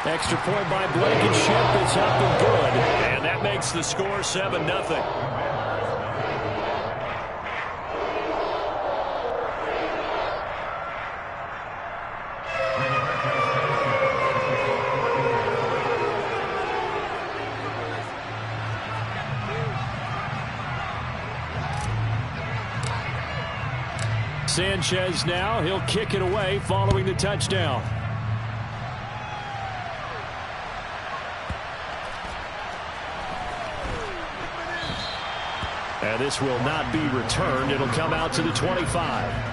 Extra point by Blankenship. It's up and good. And that makes the score 7-0. Sanchez now. He'll kick it away following the touchdown. And this will not be returned. It'll come out to the 25.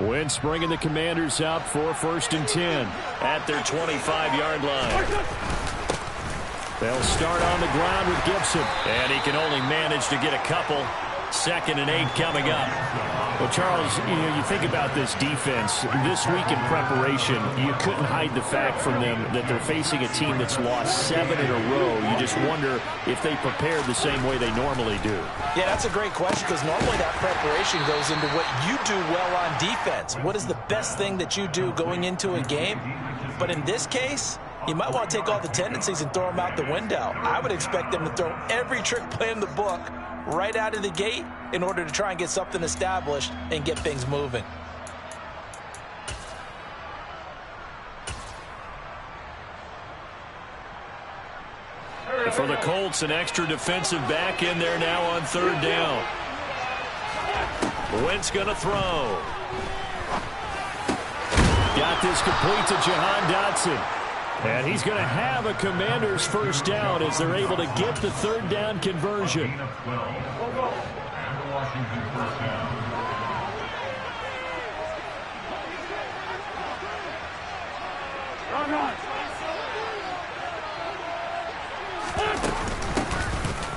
Wentz bringing the Commanders up for 1st and 10 at their 25-yard line. They'll start on the ground with Gibson. And he can only manage to get a couple. 2nd and 8 coming up. Well, Charles, you think about this defense. This week in preparation, you couldn't hide the fact from them that they're facing a team that's lost 7 in a row. You just wonder if they prepared the same way they normally do. Yeah, that's a great question because normally that preparation goes into what you do well on defense. What is the best thing that you do going into a game? But in this case, you might want to take all the tendencies and throw them out the window. I would expect them to throw every trick play in the book right out of the gate in order to try and get something established and get things moving. For the Colts, an extra defensive back in there now on 3rd down. Wentz going to throw. Got this complete to Jahan Dotson. And he's going to have a Commander's 1st down as they're able to get the 3rd down conversion.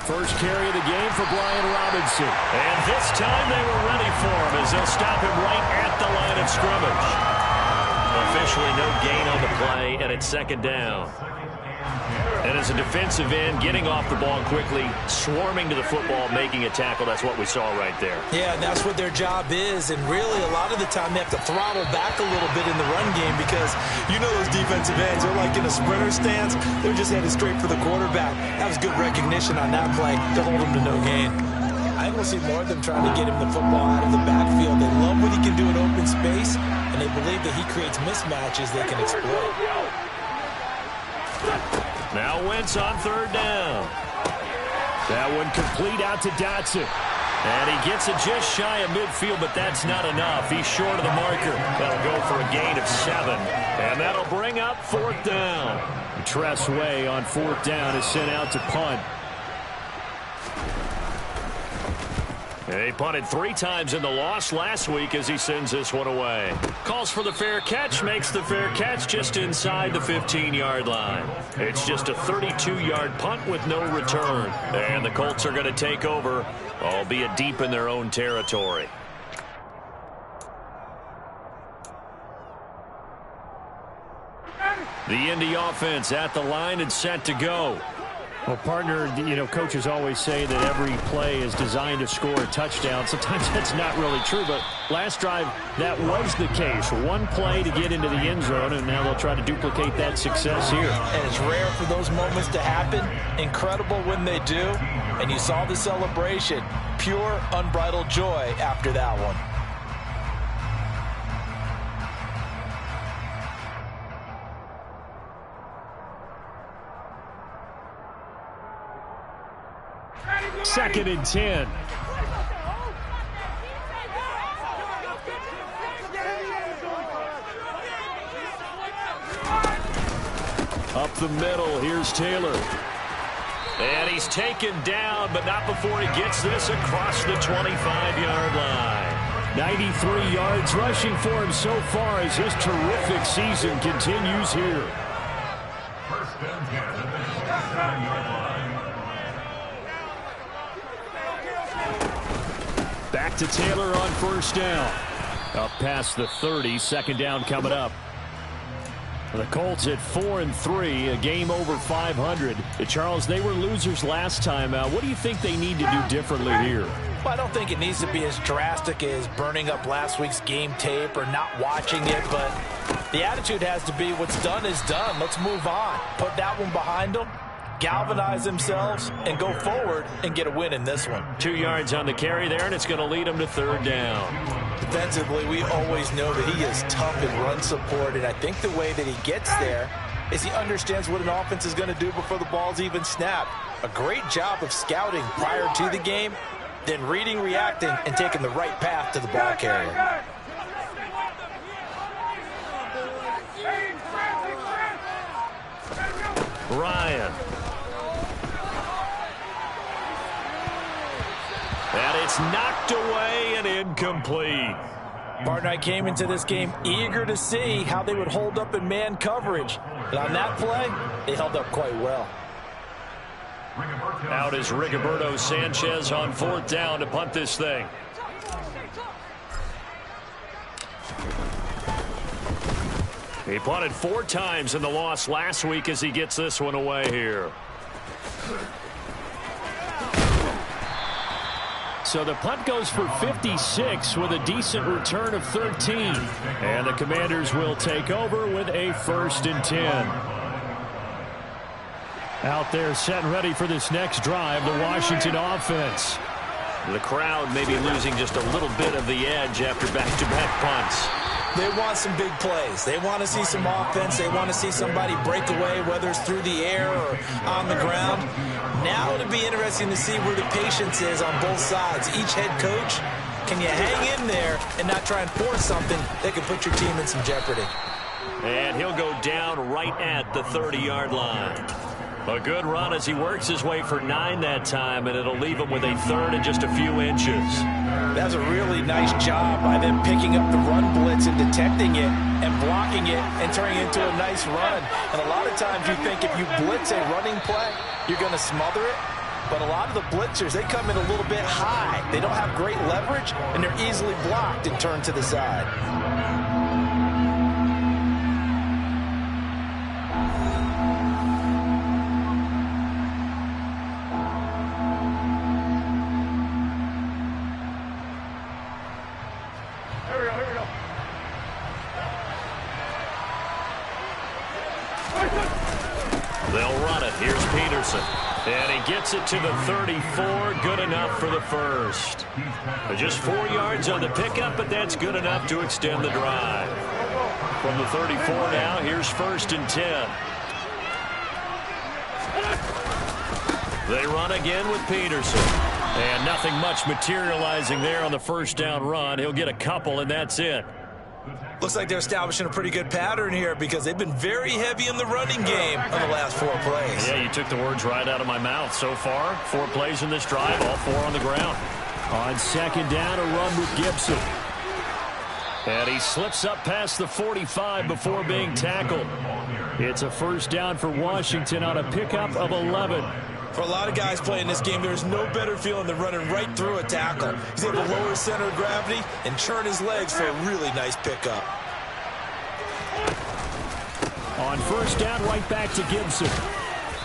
First carry of the game for Brian Robinson. And this time they were ready for him as they'll stop him right at the line of scrimmage. Officially no gain on the play, and it's 2nd down. And as a defensive end, getting off the ball quickly, swarming to the football, making a tackle, that's what we saw right there. Yeah, and that's what their job is, and really a lot of the time they have to throttle back a little bit in the run game because you know those defensive ends, they're like in a sprinter stance, they're just headed straight for the quarterback. That was good recognition on that play to hold him to no gain. I think we'll see more of them trying to get him the football out of the backfield. They love what he can do in open space, and they believe that he creates mismatches they can exploit. Now Wentz on 3rd down. That one complete out to Dotson. And he gets it just shy of midfield, but that's not enough. He's short of the marker. That'll go for a gain of 7. And that'll bring up 4th down. Tress Way on 4th down is sent out to punt. He punted 3 times in the loss last week as he sends this one away. Calls for the fair catch, makes the fair catch just inside the 15-yard line. It's just a 32-yard punt with no return. And the Colts are going to take over, albeit deep in their own territory. The Indy offense at the line and set to go. Well, partner, coaches always say that every play is designed to score a touchdown. Sometimes that's not really true, but last drive, that was the case. One play to get into the end zone, and now they'll try to duplicate that success here. And it's rare for those moments to happen. Incredible when they do. And you saw the celebration. Pure, unbridled joy after that one. Second and 10. Up the middle, here's Taylor. And he's taken down, but not before he gets this across the 25-yard line. 93 yards rushing for him so far as his terrific season continues here. Back to Taylor on first down. Up past the 30, second down coming up. The Colts at 4-3, a game over 500. Charles, they were losers last time out. What do you think they need to do differently here? Well, I don't think it needs to be as drastic as burning up last week's game tape or not watching it, but the attitude has to be what's done is done. Let's move on. Put that one behind them, galvanize themselves, and go forward and get a win in this one. 2 yards on the carry there, and it's going to lead them to third down. Defensively, we always know that he is tough in run support, and I think the way that he gets there is he understands what an offense is going to do before the ball's even snapped. A great job of scouting prior to the game, then reading, reacting, and taking the right path to the ball carrier. Ryan. And it's knocked away and incomplete. Partner, I came into this game eager to see how they would hold up in man coverage. And on that play, they held up quite well. Out is Rigoberto Sanchez on fourth down to punt this thing. He punted 4 times in the loss last week as he gets this one away here. So the punt goes for 56 with a decent return of 13. And the Commanders will take over with a 1st and 10. Out there set and ready for this next drive, the Washington offense. The crowd may be losing just a little bit of the edge after back-to-back punts. They want some big plays. They want to see some offense. They want to see somebody break away, whether it's through the air or on the ground. Now it'll be interesting to see where the patience is on both sides. Each head coach, can you hang in there and not try and force something that could put your team in some jeopardy? And he'll go down right at the 30-yard line. A good run as he works his way for 9 that time, and it'll leave him with a 3rd and just a few inches. That's a really nice job by them picking up the run blitz and detecting it and blocking it and turning it into a nice run. And a lot of times you think if you blitz a running play, you're going to smother it. But a lot of the blitzers, they come in a little bit high. They don't have great leverage, and they're easily blocked and turned to the side. They'll run it. Here's Peterson. And he gets it to the 34. Good enough for the 1st. Just 4 yards on the pickup, but that's good enough to extend the drive. From the 34 now, here's 1st and 10. They run again with Peterson. And nothing much materializing there on the 1st down run. He'll get a couple, and that's it. Looks like they're establishing a pretty good pattern here because they've been very heavy in the running game on the last 4 plays. Yeah, you took the words right out of my mouth. So far, 4 plays in this drive, all 4 on the ground. On 2nd down, a run with Gibson. And he slips up past the 45 before being tackled. It's a 1st down for Washington on a pickup of 11. For a lot of guys playing this game, there's no better feeling than running right through a tackle. He's able to lower his center of gravity and churn his legs for a really nice pickup. On 1st down, right back to Gibson.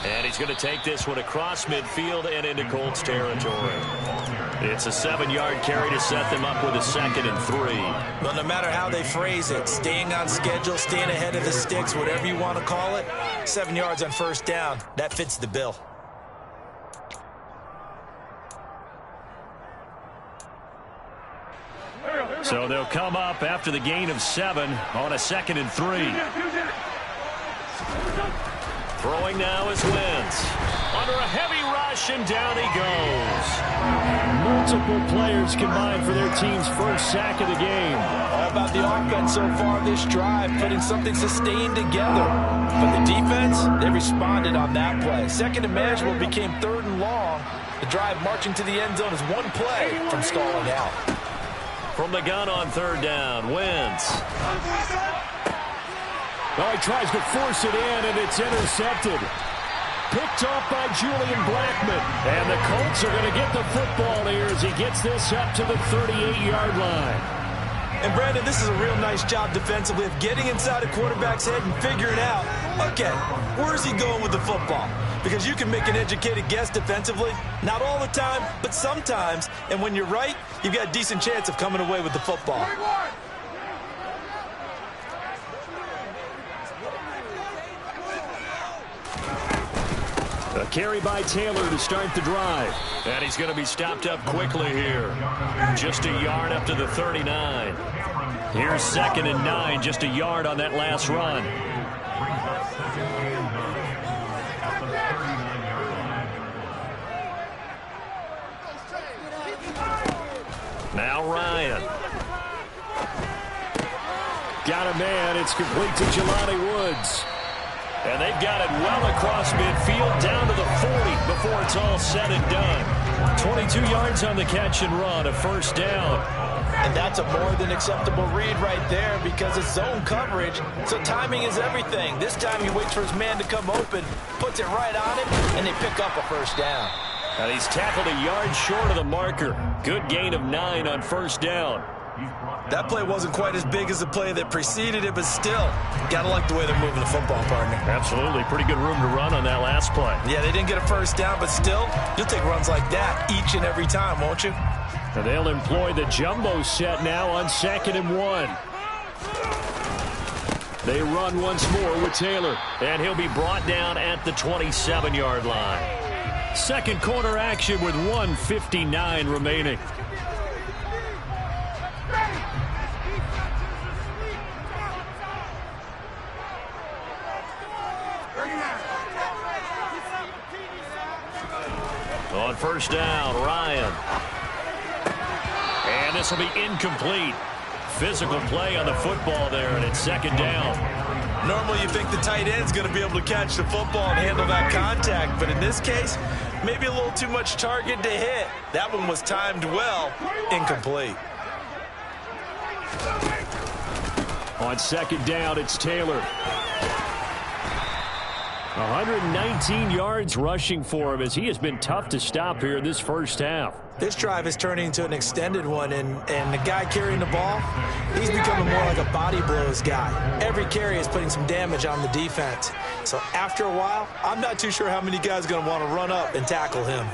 And he's going to take this one across midfield and into Colts territory. It's a 7-yard carry to set them up with a 2nd and 3. Well, no matter how they phrase it, staying on schedule, staying ahead of the sticks, whatever you want to call it, 7 yards on 1st down, that fits the bill. So they'll come up after the gain of 7 on a 2nd and 3. Throwing now is Wentz. Under a heavy rush, and down he goes. Multiple players combined for their team's 1st sack of the game. All about the offense so far this drive, putting something sustained together. But the defense, they responded on that play. 2nd and manageable became 3rd and long. The drive marching to the end zone is 1 play from stalling out. From the gun on third down, Wentz. Well, he tries to force it in, and it's intercepted. Picked off by Julian Blackmon. And the Colts are going to get the football here as he gets this up to the 38-yard line. And, Brandon, this is a real nice job defensively of getting inside a quarterback's head and figuring out, okay, where's he going with the football? Because you can make an educated guess defensively. Not all the time, but sometimes. And when you're right, you've got a decent chance of coming away with the football. A carry by Taylor to start the drive. And he's going to be stopped up quickly here. Just a yard up to the 39. Here's 2nd and 9, just a yard on that last run. Now Ryan. Got a man. It's complete to Jelani Woods. And they've got it well across midfield, down to the 40 before it's all said and done. 22 yards on the catch and run, a first down. And that's a more than acceptable read right there because it's zone coverage, so timing is everything. This time he waits for his man to come open, puts it right on him, and they pick up a first down. And he's tackled a yard short of the marker. Good gain of 9 on first down. That play wasn't quite as big as the play that preceded it, but still, got to like the way they're moving the football, partner. Absolutely. Pretty good room to run on that last play. Yeah, they didn't get a first down, but still, you'll take runs like that each and every time, won't you? And they'll employ the jumbo set now on 2nd and 1. They run once more with Taylor. And he'll be brought down at the 27-yard line. Second quarter action with 1:59 remaining. On first down, Ryan. And this will be incomplete. Physical play on the football there, and it's 2nd down. Normally you think the tight end's going to be able to catch the football and handle that contact, but in this case, maybe a little too much target to hit. That one was timed well, incomplete. On 2nd down, it's Taylor. 119 yards rushing for him as he has been tough to stop here in this first half. This drive is turning into an extended one, and the guy carrying the ball, he's becoming more like a body blows guy. Every carry is putting some damage on the defense. So after a while, I'm not too sure how many guys are going to want to run up and tackle him.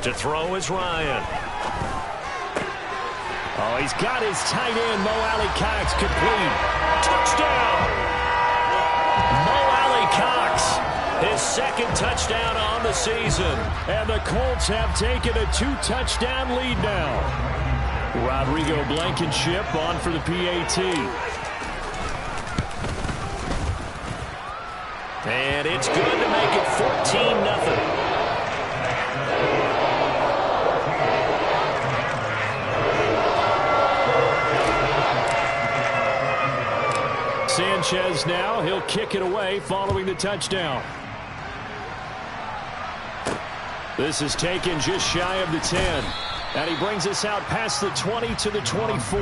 To throw is Ryan. Oh, he's got his tight end, Mo Alley-Cox, complete. Touchdown! Mo Alley-Cox, his 2nd touchdown on the season. And the Colts have taken a 2-touchdown lead now. Rodrigo Blankenship on for the PAT. And it's good to make it 14-0. Sanchez now, he'll kick it away following the touchdown. This is taken just shy of the 10. And he brings us out past the 20 to the 24.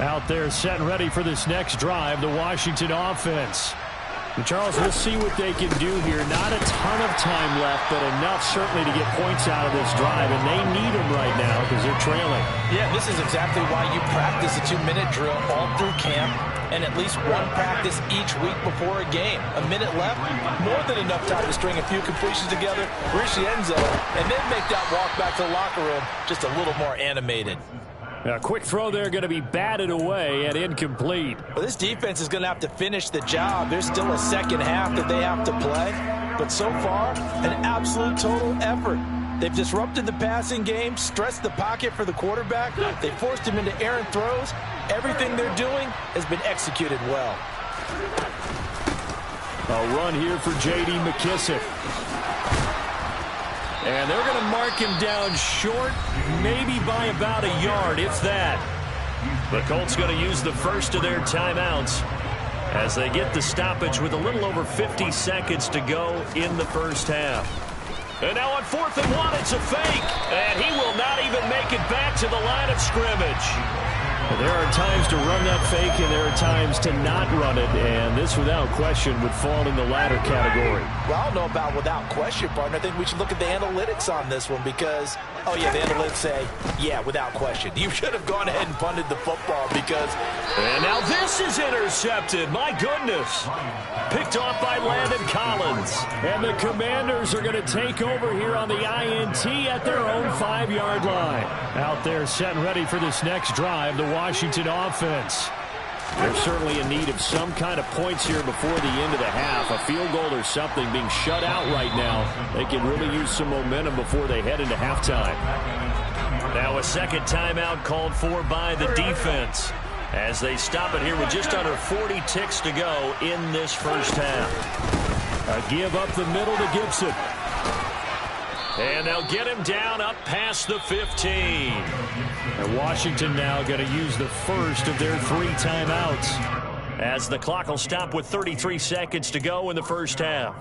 Out there set and ready for this next drive, the Washington offense. And Charles, we'll see what they can do here. Not a ton of time left, but enough certainly to get points out of this drive, and they need them right now because they're trailing. Yeah, this is exactly why you practice a 2-minute drill all through camp and at least one practice each week before a game. A minute left, more than enough time to string a few completions together, reach the end zone, and then make that walk back to the locker room just a little more animated. A quick throw there going to be batted away and incomplete. Well, this defense is going to have to finish the job. There's still a second half that they have to play. But so far, an absolute total effort. They've disrupted the passing game, stressed the pocket for the quarterback. They forced him into errant throws. Everything they're doing has been executed well. A run here for J.D. McKissick. And they're going to mark him down short, maybe by about a yard, if that. The Colts going to use the first of their timeouts as they get the stoppage with a little over 50 seconds to go in the first half. And now on 4th and 1, it's a fake. And he will not even make it back to the line of scrimmage. There are times to run that fake, and there are times to not run it, and this, without question, would fall in the latter category. Well, I don't know about without question, partner. I think we should look at the analytics on this one because, oh, yeah, the analytics say, yeah, without question. You should have gone ahead and punted the football because... And now this is intercepted. My goodness. Picked off by Landon Collins. And the Commanders are going to take over here on the INT at their own 5-yard line. Out there set and ready for this next drive, the Washington offense. They're certainly in need of some kind of points here before the end of the half. A field goal or something, being shut out right now. They can really use some momentum before they head into halftime. Now a second timeout called for by the defense as they stop it here with just under 40 ticks to go in this first half. A give up the middle to Gibson. And they'll get him down up past the 15. And Washington now going to use the first of their 3 timeouts, as the clock will stop with 33 seconds to go in the first half.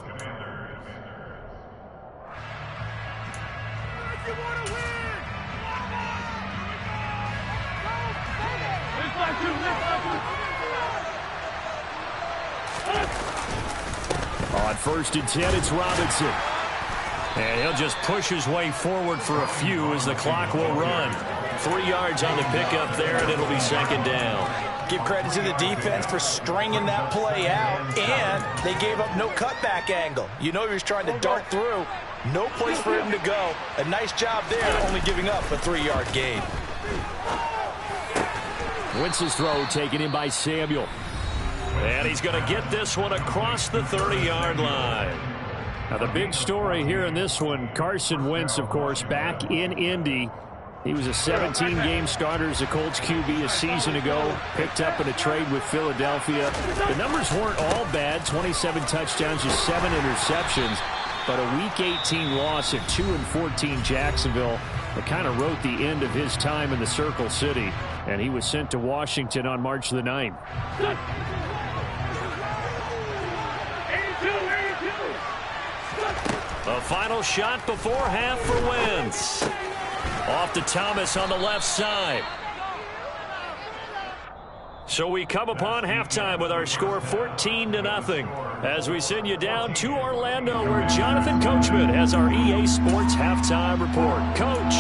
On 1st and 10, it's Robinson. And he'll just push his way forward for a few as the clock will run. 3 yards on the pickup there, and it'll be second down. Give credit to the defense for stringing that play out, and they gave up no cutback angle. You know he was trying to dart through. No place for him to go. A nice job there, only giving up a 3-yard gain. Wentz's throw taken in by Samuel. And he's going to get this one across the 30-yard line. Now the big story here in this one, Carson Wentz, of course, back in Indy. He was a 17-game starter as a Colts QB a season ago, picked up in a trade with Philadelphia. The numbers weren't all bad, 27 touchdowns, just 7 interceptions, but a Week 18 loss at 2-14 Jacksonville that kind of wrote the end of his time in the Circle City, and he was sent to Washington on March the 9th. A final shot before half for Wentz. Off to Thomas on the left side. So we come upon halftime with our score 14-0 as we send you down to Orlando where Jonathan Coachman has our EA Sports halftime report. Coach.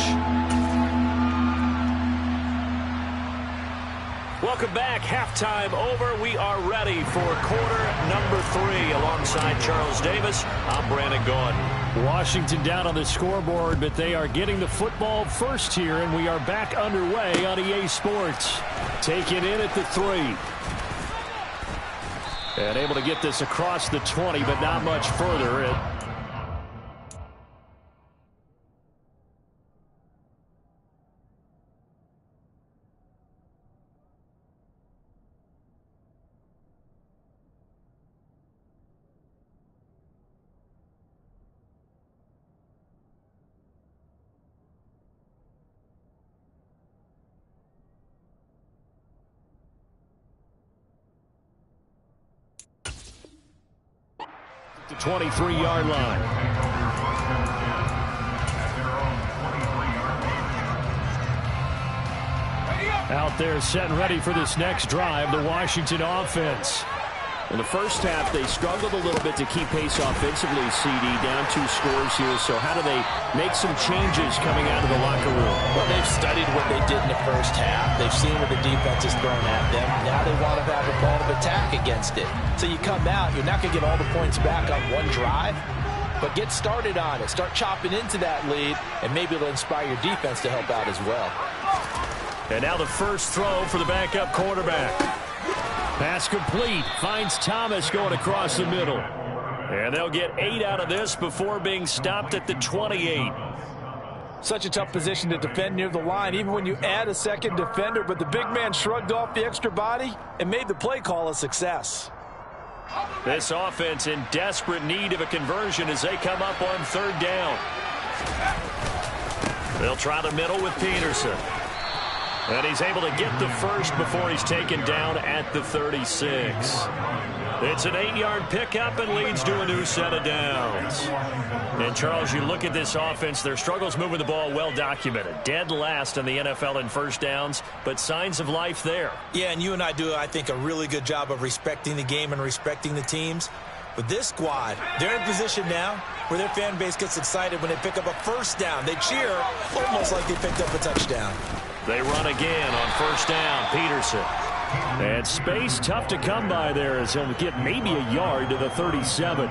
Welcome back. Halftime over. We are ready for quarter number 3 alongside Charles Davis. I'm Brandon Gaudin. Washington down on the scoreboard, but they are getting the football first here, and we are back underway on EA Sports. Taken in at the 3. And able to get this across the 20, but not much further. The 23-yard line. Out there set and ready for this next drive, the Washington offense. In the first half, they struggled a little bit to keep pace offensively, CD, down 2 scores here. So how do they make some changes coming out of the locker room? Well, they've studied what they did in the first half. They've seen what the defense has thrown at them. Now they want to have a plan of attack against it. So you come out, you're not going to get all the points back on one drive, but get started on it. Start chopping into that lead, and maybe it'll inspire your defense to help out as well. And now the first throw for the backup quarterback. Pass complete. Finds Thomas going across the middle. And they'll get 8 out of this before being stopped at the 28. Such a tough position to defend near the line, even when you add a second defender. But the big man shrugged off the extra body and made the play call a success. This offense in desperate need of a conversion as they come up on 3rd down. They'll try the middle with Peterson. And he's able to get the first before he's taken down at the 36. It's an 8-yard pickup and leads to a new set of downs. And, Charles, you look at this offense, their struggles moving the ball well documented. Dead last in the NFL in first downs, but signs of life there. Yeah, and you and I do, I think, a really good job of respecting the game and respecting the teams. But this squad, they're in a position now where their fan base gets excited when they pick up a first down. They cheer almost like they picked up a touchdown. They run again on first down. Peterson. And space tough to come by there as he'll get maybe a yard to the 37.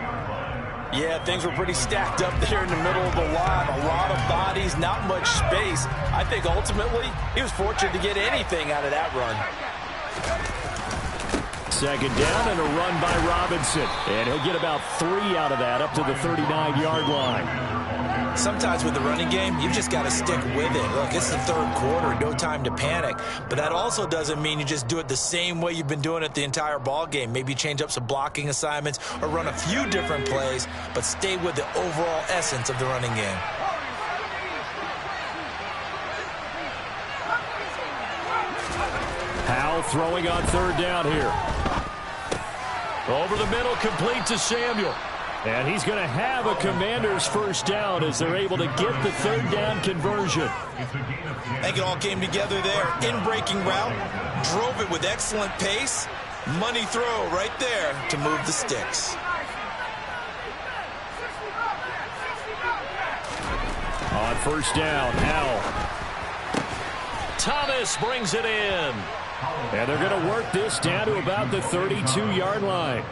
Yeah, things were pretty stacked up there in the middle of the line. A lot of bodies, not much space. I think ultimately he was fortunate to get anything out of that run. Second down and a run by Robinson. And he'll get about 3 out of that up to the 39-yard line. Sometimes with the running game, you've just got to stick with it. Look, it's the third quarter, no time to panic. But that also doesn't mean you just do it the same way you've been doing it the entire ball game. Maybe change up some blocking assignments or run a few different plays, but stay with the overall essence of the running game. Powell throwing on third down here. Over the middle, complete to Samuel. And he's going to have a Commander's first down as they're able to get the third down conversion. I think it all came together there. In-breaking route, drove it with excellent pace. Money throw right there to move the sticks. On first down, Howell. Thomas brings it in. And they're going to work this down to about the 32-yard line.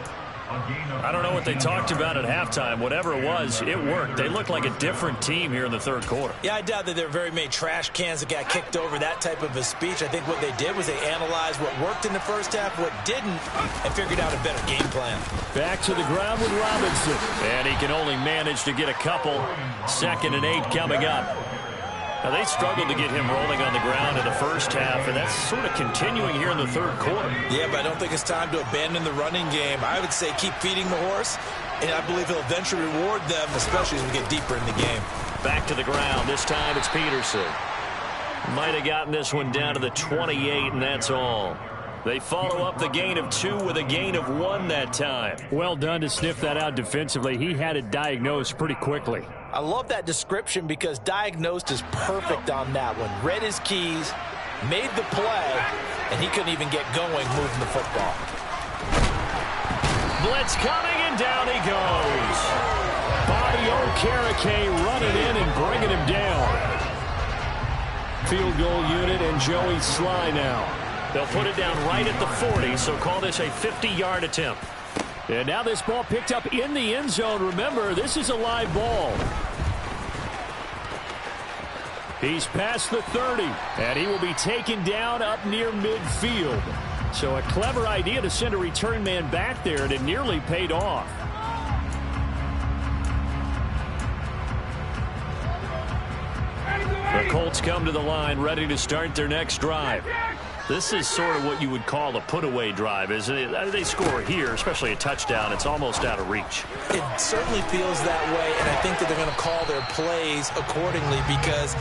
I don't know what they talked about at halftime. Whatever it was, it worked. They look like a different team here in the third quarter. Yeah, I doubt that there are very many trash cans that got kicked over, that type of a speech. I think what they did was they analyzed what worked in the first half, what didn't, and figured out a better game plan. Back to the ground with Robinson. And he can only manage to get a couple. 2nd and 8 coming up. Now, they struggled to get him rolling on the ground in the first half, and that's sort of continuing here in the third quarter. Yeah, but I don't think it's time to abandon the running game. I would say keep feeding the horse, and I believe he'll eventually reward them, especially as we get deeper in the game. Back to the ground. This time it's Peterson. Might have gotten this one down to the 28, and that's all. They follow up the gain of 2 with a gain of 1 that time. Well done to sniff that out defensively. He had it diagnosed pretty quickly. I love that description because diagnosed is perfect on that one. Read his keys, made the play, and he couldn't even get going moving the football. Blitz coming, and down he goes. Bobby Okereke running in and bringing him down. Field goal unit and Joey Sly now. They'll put it down right at the 40, so call this a 50-yard attempt. And now this ball picked up in the end zone. Remember, this is a live ball. He's past the 30, and he will be taken down up near midfield. So a clever idea to send a return man back there, and it nearly paid off. The Colts come to the line ready to start their next drive. This is sort of what you would call a put-away drive, isn't it? They score here, especially a touchdown. It's almost out of reach. It certainly feels that way, and I think that they're going to call their plays accordingly because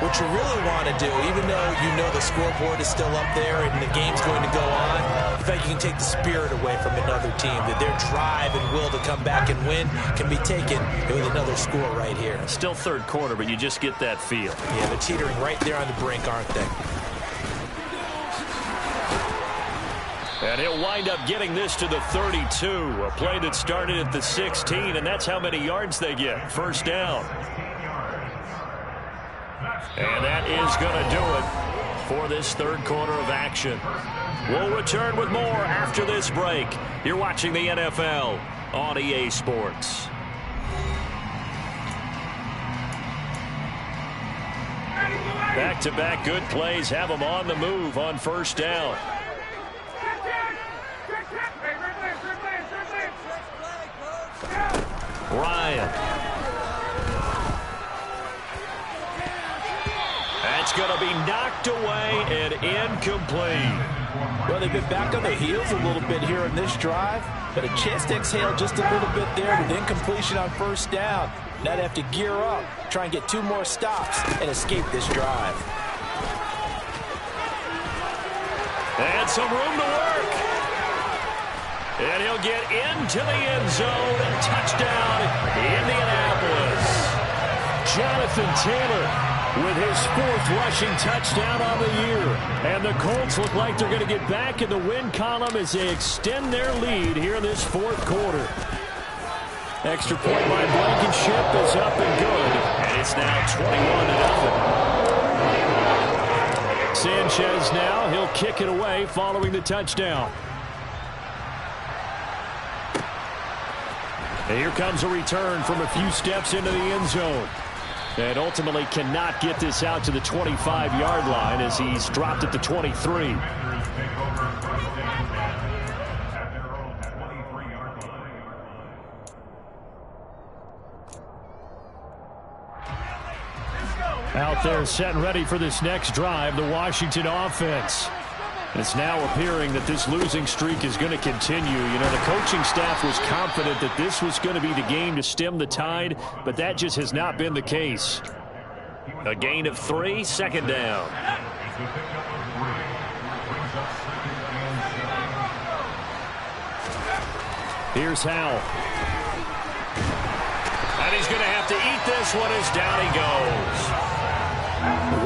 what you really want to do, even though you know the scoreboard is still up there and the game's going to go on, in fact, you can take the spirit away from another team, that their drive and will to come back and win can be taken with another score right here. Still third quarter, but you just get that feel. Yeah, they're teetering right there on the brink, aren't they? And he'll wind up getting this to the 32. A play that started at the 16, and that's how many yards they get. First down. And that is going to do it for this third quarter of action. We'll return with more after this break. You're watching the NFL on EA Sports. Back-to-back good plays have them on the move on first down. Ryan. That's going to be knocked away and incomplete. Well, they've been back on their heels a little bit here in this drive, but a chance to exhale just a little bit there with incompletion on first down. Now they have to gear up, try and get 2 more stops and escape this drive. And some room to work. And he'll get into the end zone. Touchdown, Indianapolis. Jonathan Taylor with his 4th rushing touchdown on the year. And the Colts look like they're going to get back in the win column as they extend their lead here in this 4th quarter. Extra point by Blankenship is up and good. And it's now 21-0. Sanchez now, he'll kick it away following the touchdown. And here comes a return from a few steps into the end zone. And ultimately cannot get this out to the 25-yard line as he's dropped at the 23. Out there set and ready for this next drive, the Washington offense. It's now appearing that this losing streak is going to continue. You know, the coaching staff was confident that this was going to be the game to stem the tide, but that just has not been the case. A gain of 3, second down. Here's Howell. And he's going to have to eat this one as down he goes.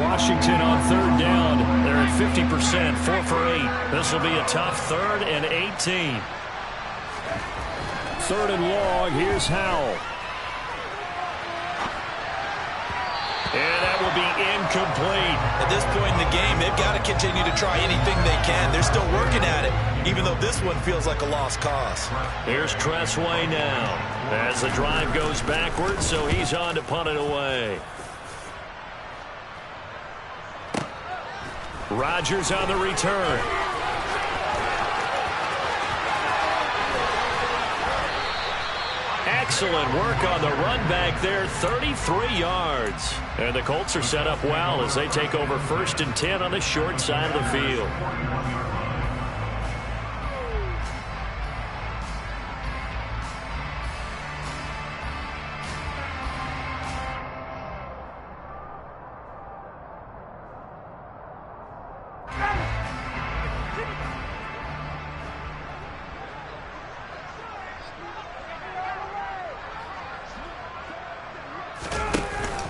Washington on 3rd down. They're at 50%, 4 for 8. This will be a tough 3rd and 18. 3rd and long. Here's Howell. And that will be incomplete. At this point in the game, they've got to continue to try anything they can. They're still working at it, even though this one feels like a lost cause. Here's Tressway now as the drive goes backwards, so he's on to punt it away. Rodgers on the return. Excellent work on the run back there, 33 yards. And the Colts are set up well as they take over 1st and 10 on the short side of the field.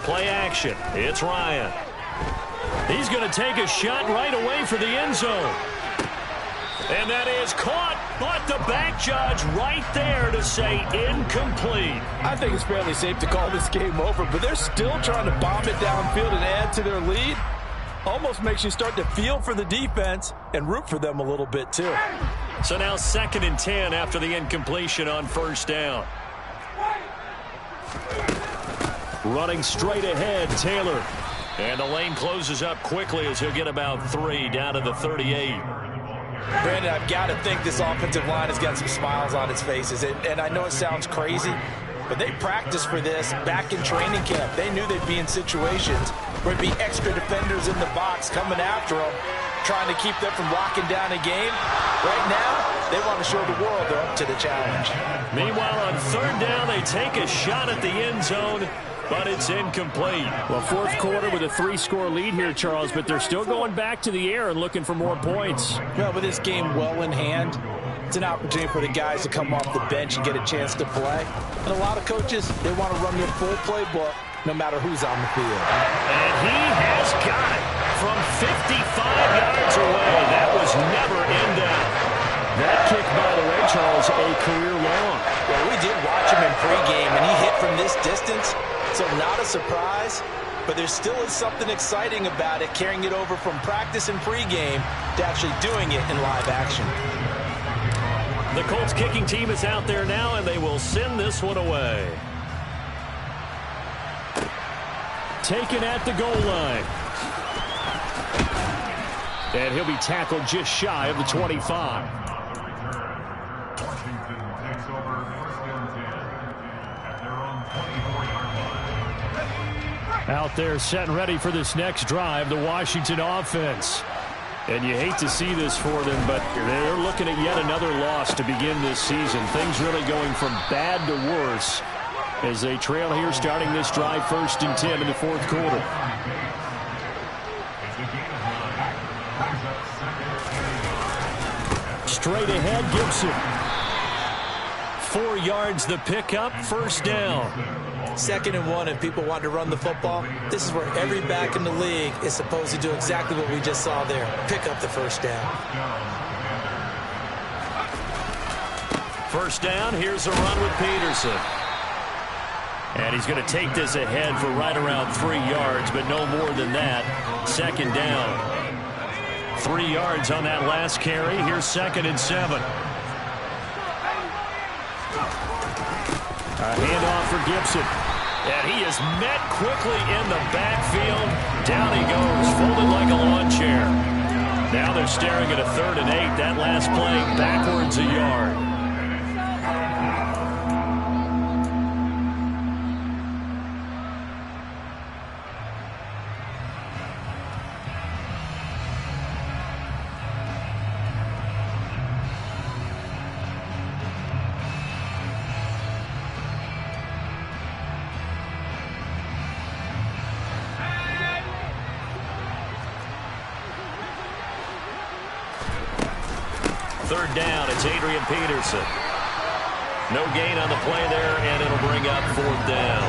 Play action. It's Ryan. He's going to take a shot right away for the end zone. And that is caught, but the back judge right there to say incomplete. I think it's fairly safe to call this game over, but they're still trying to bomb it downfield and add to their lead. Almost makes you start to feel for the defense and root for them a little bit too. So now 2nd and 10 after the incompletion on 1st down. Running straight ahead, Taylor. And the lane closes up quickly as he'll get about 3 down to the 38. Brandon, I've got to think this offensive line has got some smiles on its faces. And I know it sounds crazy, but they practiced for this back in training camp. They knew they'd be in situations where it'd be extra defenders in the box coming after them, trying to keep them from locking down a game. Right now, they want to show the world they're up to the challenge. Meanwhile, on 3rd down, they take a shot at the end zone, but it's incomplete. Well, 4th quarter with a 3-score lead here, Charles, but they're still going back to the air and looking for more points. Well, with this game well in hand, it's an opportunity for the guys to come off the bench and get a chance to play. And a lot of coaches, they want to run their full playbook no matter who's on the field. And he has got it from 55 yards away. That was never in doubt. That kick, by the way, Charles, a career long. Well, we did watch him in pregame, and he hit from this distance. So not a surprise, but there still is something exciting about it, carrying it over from practice and pregame to actually doing it in live action. The Colts kicking team is out there now, and they will send this one away. Taken at the goal line. And he'll be tackled just shy of the 25. Out there set and ready for this next drive, the Washington offense. And you hate to see this for them, but they're looking at yet another loss to begin this season. Things really going from bad to worse as they trail here starting this drive 1st and 10 in the 4th quarter. straight ahead, Gibson. 4 yards the pickup, first down. 2nd and 1, and people want to run the football. This is where every back in the league is supposed to do exactly what we just saw there. Pick up the first down. First down, here's a run with Peterson. And he's going to take this ahead for right around 3 yards, but no more than that. 2nd down. 3 yards on that last carry. Here's 2nd and 7. A handoff for Gibson. And he is met quickly in the backfield. Down he goes, folded like a lawn chair. Now they're staring at a 3rd and 8. That last play backwards a yard. Third down, it's Adrian Peterson. No gain on the play there, and it'll bring up 4th down.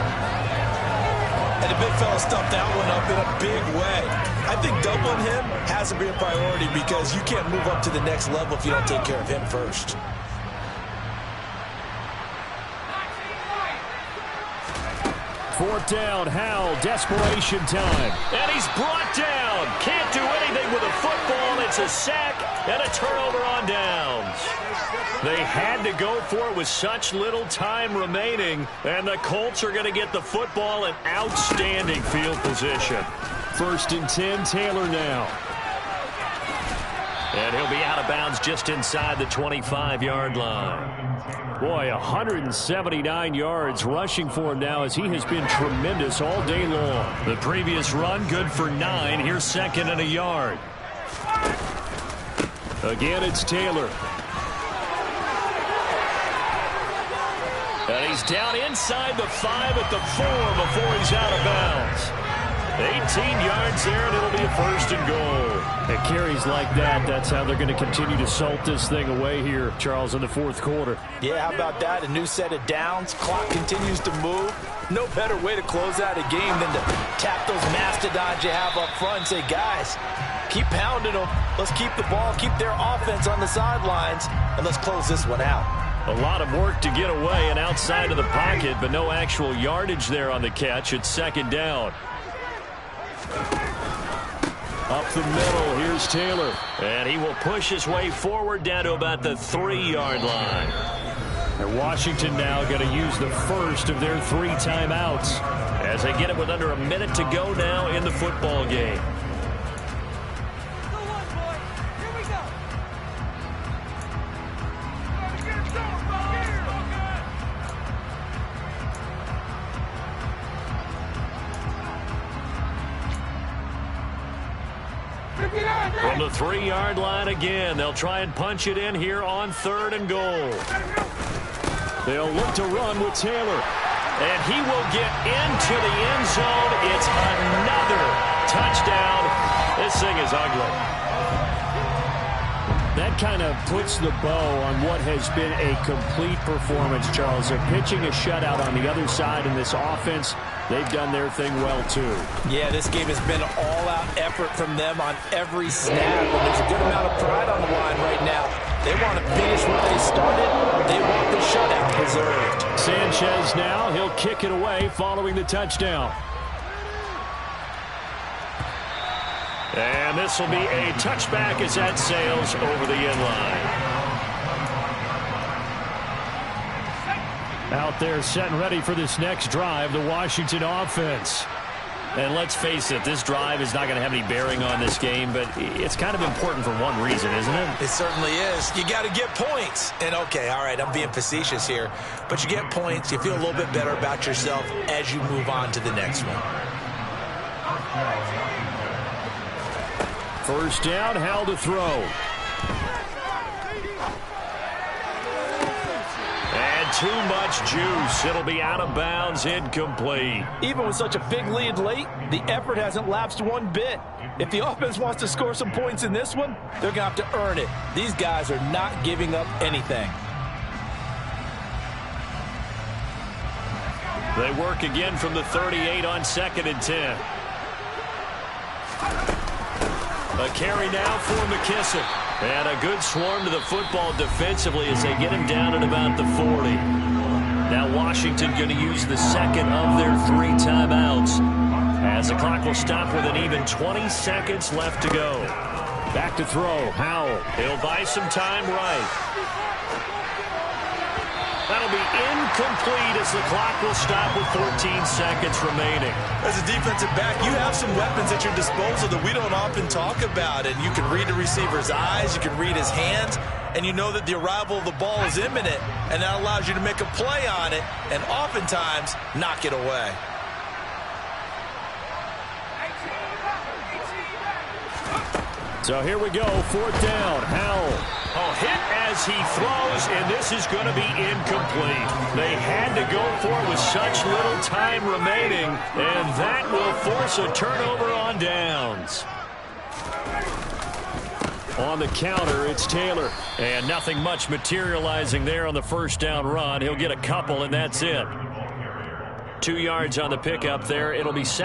And the big fella stuffed that one up in a big way. I think doubling him has to be a priority because you can't move up to the next level if you don't take care of him first. Fourth down, Howell, desperation time. And he's brought down. Can't do anything with a football. It's a sack and a turnover on downs. They had to go for it with such little time remaining, and the Colts are going to get the football in outstanding field position. 1st and 10, Taylor now. And he'll be out of bounds just inside the 25-yard line. Boy, 179 yards rushing for him now as he has been tremendous all day long. The previous run, good for 9. Here's 2nd and a yard. Again, it's Taylor. And he's down inside the 5 at the 4 before he's out of bounds. 18 yards there, and it'll be a 1st and goal. At carries like that, that's how they're going to continue to salt this thing away here, Charles, in the 4th quarter. Yeah, how about that? A new set of downs. Clock continues to move. No better way to close out a game than to tap those mastodons you have up front and say, guys, keep pounding them. Let's keep the ball, keep their offense on the sidelines, and let's close this one out. A lot of work to get away and outside of the pocket, but no actual yardage there on the catch. It's 2nd down. Up the middle, here's Taylor. And he will push his way forward down to about the 3-yard line. And Washington now going to use the first of their 3 timeouts as they get it with under a minute to go now in the football game. From the 3-yard line again, they'll try and punch it in here on 3rd and goal. They'll look to run with Taylor. And he will get into the end zone. It's another touchdown. This thing is ugly. That kind of puts the bow on what has been a complete performance, Charles. They're pitching a shutout on the other side in this offense. They've done their thing well, too. Yeah, this game has been all-out effort from them on every snap, and there's a good amount of pride on the line right now. They want to finish what they started. They want the shutout preserved. Sanchez now, he'll kick it away following the touchdown. And this will be a touchback as that sails over the end line. Out there set and ready for this next drive, the Washington offense. And let's face it, this drive is not going to have any bearing on this game, but it's kind of important for one reason, isn't it? It certainly is. You got to get points. And, okay, all right, I'm being facetious here, but you get points, you feel a little bit better about yourself as you move on to the next one. First down, Howell to throw. And too much juice. It'll be out of bounds, incomplete. Even with such a big lead late, the effort hasn't lapsed one bit. If the offense wants to score some points in this one, they're going to have to earn it. These guys are not giving up anything. They work again from the 38 on 2nd and 10. A carry now for McKissick. And a good swarm to the football defensively as they get him down at about the 40. Now Washington going to use the second of their 3 timeouts, as the clock will stop with an even 20 seconds left to go. Back to throw. Howell. He'll buy some time right. That'll be incomplete as the clock will stop with 14 seconds remaining. As a defensive back, you have some weapons at your disposal that we don't often talk about. And you can read the receiver's eyes, you can read his hands, and you know that the arrival of the ball is imminent, and that allows you to make a play on it and oftentimes knock it away. So here we go, 4th down. Howell. A hit as he throws, and this is going to be incomplete. They had to go for it with such little time remaining, and that will force a turnover on downs. On the counter, it's Taylor. And nothing much materializing there on the 1st down run. He'll get a couple, and that's it. 2 yards on the pickup there. It'll be